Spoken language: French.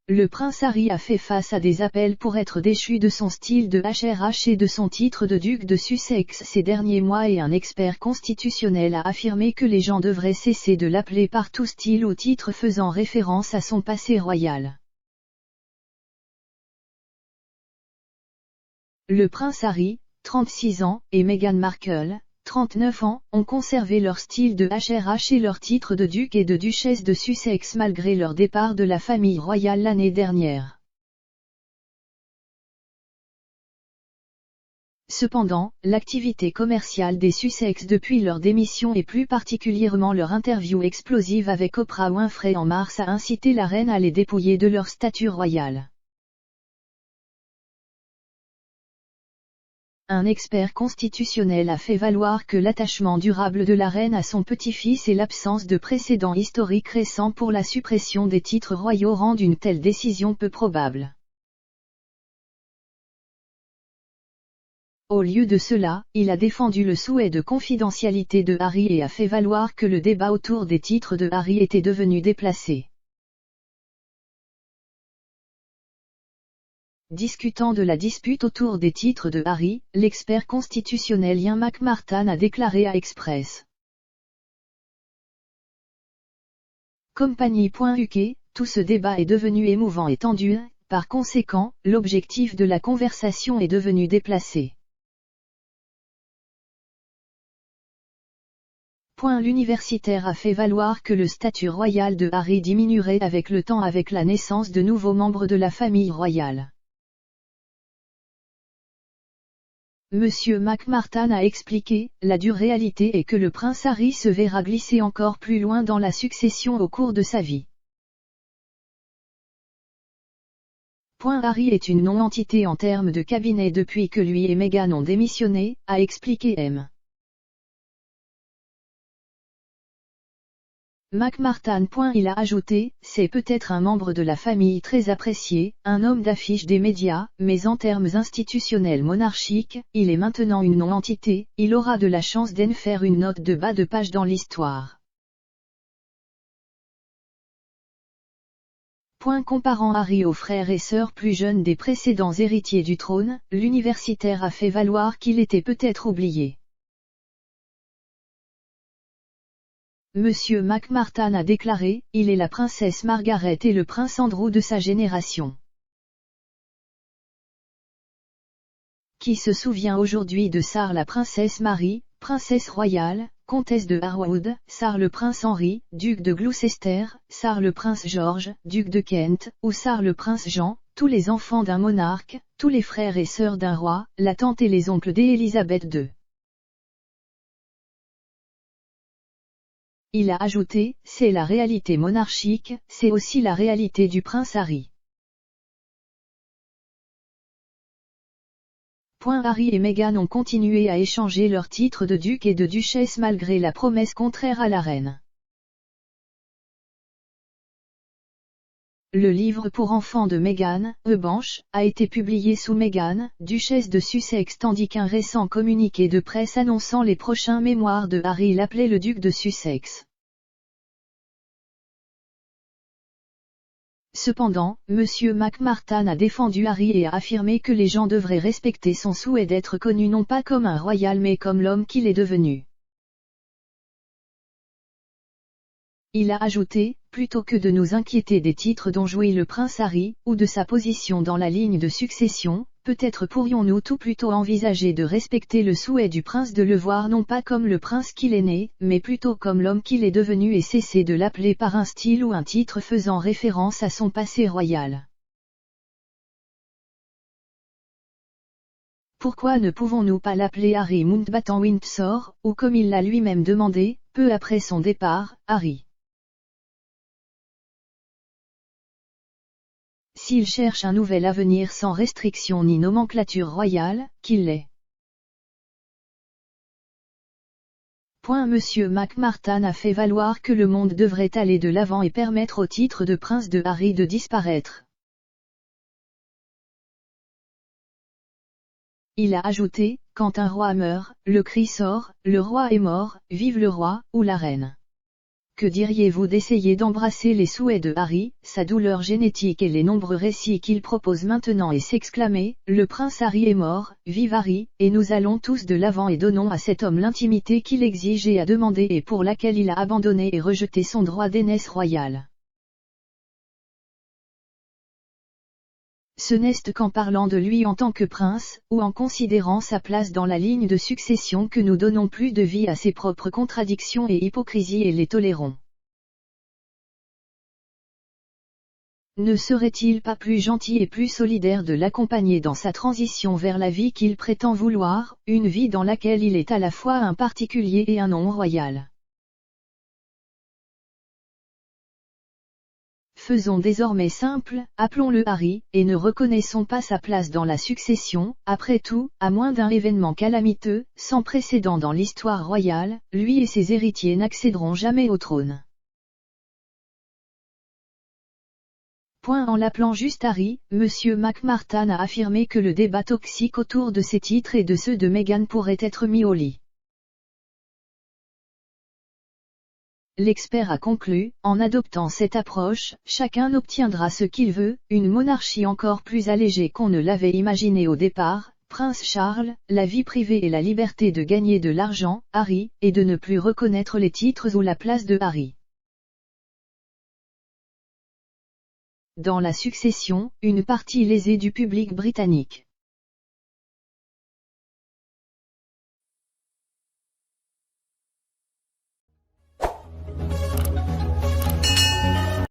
Le prince Harry a fait face à des appels pour être déchu de son style de HRH et de son titre de duc de Sussex ces derniers mois, et un expert constitutionnel a affirmé que les gens devraient cesser de l'appeler par tout style ou titre faisant référence à son passé royal. Le prince Harry, 36 ans, et Meghan Markle, 39 ans, ont conservé leur style de HRH et leur titre de duc et de duchesse de Sussex malgré leur départ de la famille royale l'année dernière. Cependant, l'activité commerciale des Sussex depuis leur démission et plus particulièrement leur interview explosive avec Oprah Winfrey en mars a incité la reine à les dépouiller de leur statut royal. Un expert constitutionnel a fait valoir que l'attachement durable de la reine à son petit-fils et l'absence de précédents historiques récents pour la suppression des titres royaux rendent une telle décision peu probable. Au lieu de cela, il a défendu le souhait de confidentialité de Harry et a fait valoir que le débat autour des titres de Harry était devenu déplacé. Discutant de la dispute autour des titres de Harry, l'expert constitutionnel Ian McMartin a déclaré à Express. Compagnie.uk, tout ce débat est devenu émouvant et tendu, par conséquent, l'objectif de la conversation est devenu déplacé. L'universitaire a fait valoir que le statut royal de Harry diminuerait avec le temps avec la naissance de nouveaux membres de la famille royale. Monsieur McMartin a expliqué, la dure réalité est que le prince Harry se verra glisser encore plus loin dans la succession au cours de sa vie. Harry est une non-entité en termes de cabinet depuis que lui et Meghan ont démissionné, a expliqué M. McMartin. Il a ajouté, c'est peut-être un membre de la famille très apprécié, un homme d'affiche des médias, mais en termes institutionnels monarchiques, il est maintenant une non-entité, il aura de la chance d'en faire une note de bas de page dans l'histoire. Comparant Harry aux frères et sœurs plus jeunes des précédents héritiers du trône, l'universitaire a fait valoir qu'il était peut-être oublié. Monsieur McMartin a déclaré, il est la princesse Margaret et le prince Andrew de sa génération. Qui se souvient aujourd'hui de Sarah la princesse Marie, princesse royale, comtesse de Harwood, Sarah le prince Henri, duc de Gloucester, Sarah le prince George, duc de Kent, ou Sarah le prince Jean, tous les enfants d'un monarque, tous les frères et sœurs d'un roi, la tante et les oncles d'Élisabeth II. Il a ajouté, c'est la réalité monarchique, c'est aussi la réalité du prince Harry. Harry et Meghan ont continué à échanger leurs titres de duc et de duchesse malgré la promesse contraire à la reine. Le livre pour enfants de Meghan, Banch, a été publié sous Meghan, duchesse de Sussex, tandis qu'un récent communiqué de presse annonçant les prochains mémoires de Harry l'appelait le duc de Sussex. Cependant, Monsieur McMartin a défendu Harry et a affirmé que les gens devraient respecter son souhait d'être connu non pas comme un royal mais comme l'homme qu'il est devenu. Il a ajouté, plutôt que de nous inquiéter des titres dont jouit le prince Harry, ou de sa position dans la ligne de succession, peut-être pourrions-nous tout plutôt envisager de respecter le souhait du prince de le voir non pas comme le prince qu'il est né, mais plutôt comme l'homme qu'il est devenu et cesser de l'appeler par un style ou un titre faisant référence à son passé royal. Pourquoi ne pouvons-nous pas l'appeler Harry Mountbatten Windsor, ou comme il l'a lui-même demandé, peu après son départ, Harry? S'il cherche un nouvel avenir sans restriction ni nomenclature royale, qu'il l'est. Monsieur McMartin a fait valoir que le monde devrait aller de l'avant et permettre au titre de prince de Harry de disparaître. Il a ajouté, quand un roi meurt, le cri sort, le roi est mort, vive le roi, ou la reine. que diriez-vous d'essayer d'embrasser les souhaits de Harry, sa douleur génétique et les nombreux récits qu'il propose maintenant et s'exclamer, le prince Harry est mort, vive Harry, et nous allons tous de l'avant et donnons à cet homme l'intimité qu'il exige et a demandé et pour laquelle il a abandonné et rejeté son droit d'aînesse royale. Ce n'est qu'en parlant de lui en tant que prince, ou en considérant sa place dans la ligne de succession que nous donnons plus de vie à ses propres contradictions et hypocrisies et les tolérons. Ne serait-il pas plus gentil et plus solidaire de l'accompagner dans sa transition vers la vie qu'il prétend vouloir, une vie dans laquelle il est à la fois un particulier et un nom royal? Faisons désormais simple, appelons-le Harry, et ne reconnaissons pas sa place dans la succession, après tout, à moins d'un événement calamiteux, sans précédent dans l'histoire royale, lui et ses héritiers n'accéderont jamais au trône. En l'appelant juste Harry, M. McMartin a affirmé que le débat toxique autour de ses titres et de ceux de Meghan pourrait être mis au lit. L'expert a conclu, en adoptant cette approche, chacun obtiendra ce qu'il veut, une monarchie encore plus allégée qu'on ne l'avait imaginé au départ, Prince Charles, la vie privée et la liberté de gagner de l'argent, Harry, et de ne plus reconnaître les titres ou la place de Harry. Dans la succession, une partie lésée du public britannique.